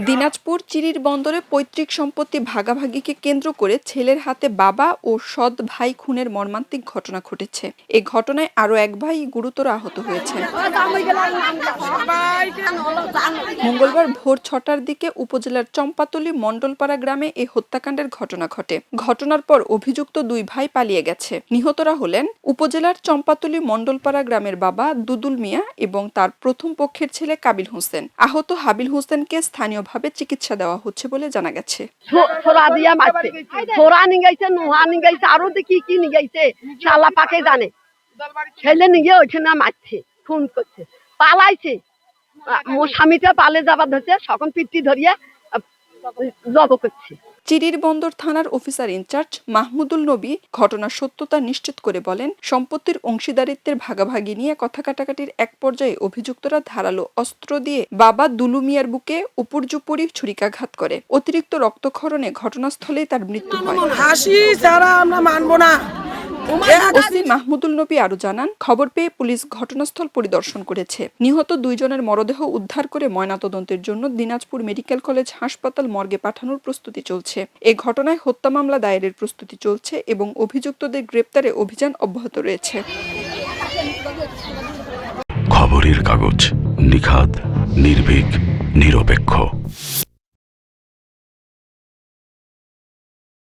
দিনাজপুর চিরির বন্দরে পৈতৃক সম্পত্তি ভাগাভাগিকে কেন্দ্র করে ছেলের হাতে বাবা ও সৎ ভাই খুনের মর্মান্তিক ঘটনা ঘটেছে। এ ঘটনায় আরও এক ভাই গুরুতর আহত হয়েছে। মঙ্গলবার ভোর ৬টার দিকে উপজেলার চম্পাতলী মণ্ডলপাড়া গ্রামে এই হত্যাকাণ্ডের ঘটনা ঘটে। ঘটনার পর অভিযুক্ত দুই ভাই পালিয়ে গেছে। নিহতরা হলেন উপজেলার চম্পাতলী মণ্ডলপাড়া গ্রামের বাবা দুদুল মিয়া এবং তার প্রথম পক্ষের ছেলে কাবিল হোসেন। আহত হাবিল হোসেনকে স্থানীয়ভাবে চিকিৎসা দেওয়া হচ্ছে বলে জানা গেছে। আরো কি কি নিগাইছে শালা পাকে জানে, ছেলে নিয়ে ওইখানে মারছে, খুন করছে, পালাইছে। মোর স্বামীটা পালে যাবার ধরছে, সকল পিঠি ধরিয়ে জব করছে। চিরির বন্দর থানার অফিসার ইনচার্জ মাহমুদুল নবী ঘটনার সত্যতা নিশ্চিত করে বলেন, সম্পত্তির অংশীদারিত্বের ভাগাভাগি নিয়ে কথা কাটাকাটির এক পর্যায়ে অভিযুক্তরা ধারালো অস্ত্র দিয়ে বাবা দুলু মিয়ার বুকে উপর্যুপরি ছুরিকাঘাত করে। অতিরিক্ত রক্তক্ষরণে ঘটনাস্থলেই তার মৃত্যু হয়। ওসি মাহমুদুল নবী আরো জানান, খবর পেয়ে পুলিশ ঘটনাস্থল পরিদর্শন করেছে। নিহত দুইজনের মরদেহ উদ্ধার করে ময়নাতদন্তের জন্য দিনাজপুর মেডিকেল কলেজ হাসপাতাল মর্গে পাঠানোর প্রস্তুতি চলছে। এ ঘটনায় হত্যা মামলা দায়েরের প্রস্তুতি চলছে এবং অভিযুক্তদের গ্রেপ্তারে অভিযান অব্যাহত রয়েছে। খবরের কাগজ, নিখাত, নির্ভীক, নিরপেক্ষ।